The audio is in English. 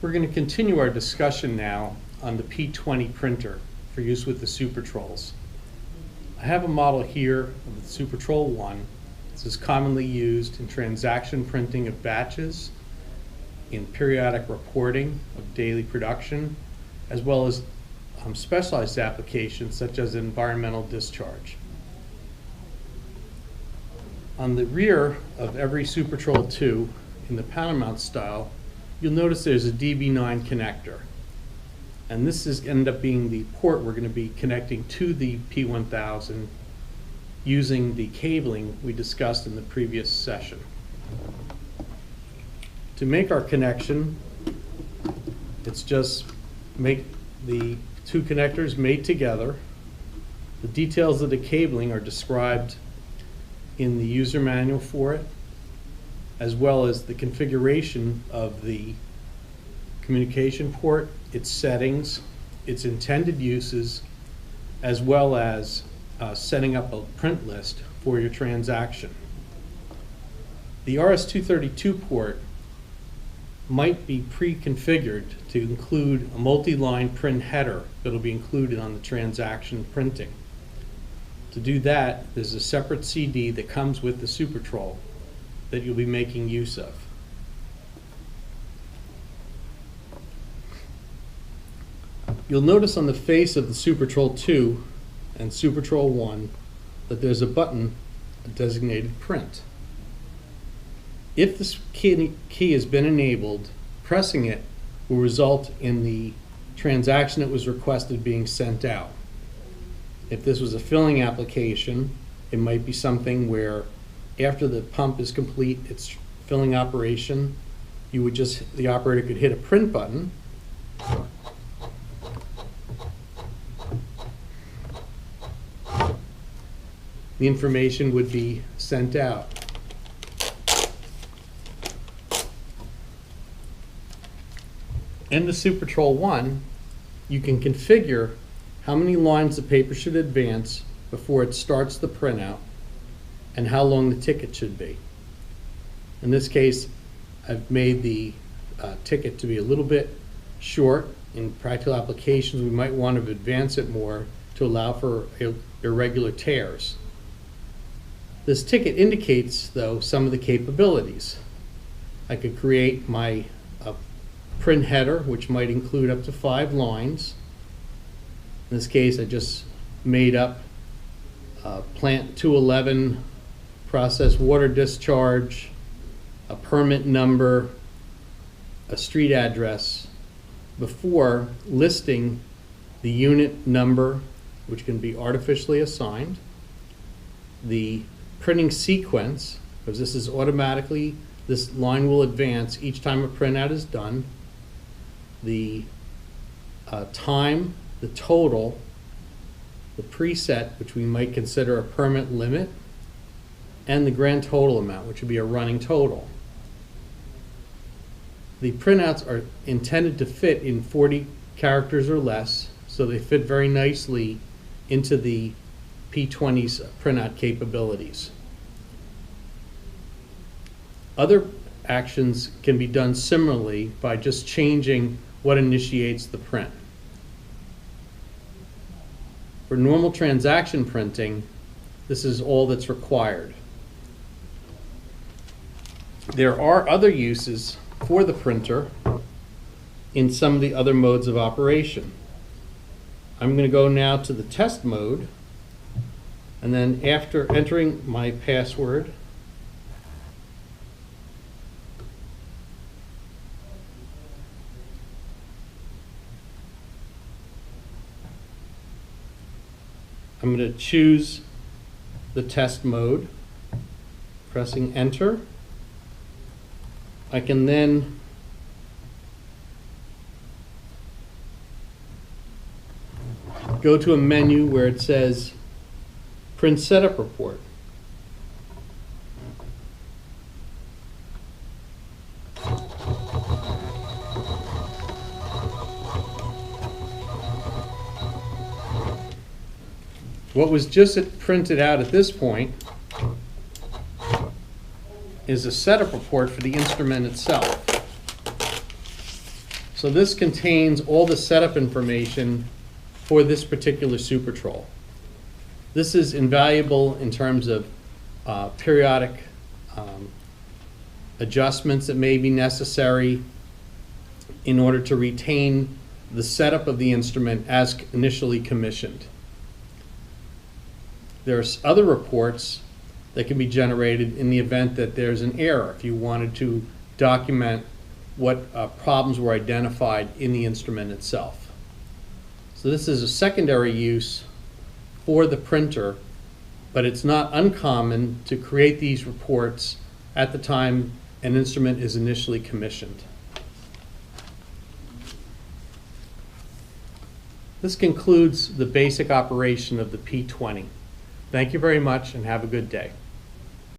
We're going to continue our discussion now on the P20 printer for use with the Supertrolls. I have a model here of the Supertroll 1. This is commonly used in transaction printing of batches, in periodic reporting of daily production, as well as specialized applications such as environmental discharge. On the rear of every Supertroll 2 in the panel mount style, you'll notice there's a DB9 connector. And this is ended up being the port we're going to be connecting to the P1000 using the cabling we discussed in the previous session. To make our connection, it's just make the two connectors mate together. The details of the cabling are described in the user manual for it, as well as the configuration of the communication port, its settings, its intended uses, as well as setting up a print list for your transaction. The RS-232 port might be pre-configured to include a multi-line print header that will be included on the transaction printing. To do that, there's a separate CD that comes with the Supertroll that you'll be making use of. You'll notice on the face of the Supertroll 2 and Supertroll 1 that there's a button designated print. If this key has been enabled, pressing it will result in the transaction that was requested being sent out. If this was a filling application, it might be something where after the pump is complete, its filling operation, you would just, the operator could hit a print button. The information would be sent out. In the Supertroll 1, you can configure how many lines the paper should advance before it starts the printout and how long the ticket should be. In this case, I've made the ticket to be a little bit short. In practical applications, we might want to advance it more to allow for irregular tears. This ticket indicates, though, some of the capabilities. I could create my print header, which might include up to 5 lines. In this case, I just made up plant 211, process water discharge, a permit number, a street address, before listing the unit number, which can be artificially assigned, the printing sequence, because this is automatically, this line will advance each time a printout is done, the time, the total, the preset, which we might consider a permit limit, and the grand total amount, which would be a running total. The printouts are intended to fit in 40 characters or less, so they fit very nicely into the P20's printout capabilities. Other actions can be done similarly by just changing what initiates the print. For normal transaction printing, this is all that's required. There are other uses for the printer in some of the other modes of operation. I'm going to go now to the test mode, and then after entering my password, I'm going to choose the test mode, pressing enter. I can then go to a menu where it says Print Setup Report. What was just printed out at this point is a setup report for the instrument itself. So this contains all the setup information for this particular Supertrol. This is invaluable in terms of periodic adjustments that may be necessary in order to retain the setup of the instrument as initially commissioned. There's other reports that can be generated in the event that there's an error, if you wanted to document what problems were identified in the instrument itself. So this is a secondary use for the printer, but it's not uncommon to create these reports at the time an instrument is initially commissioned. This concludes the basic operation of the P20. Thank you very much and have a good day.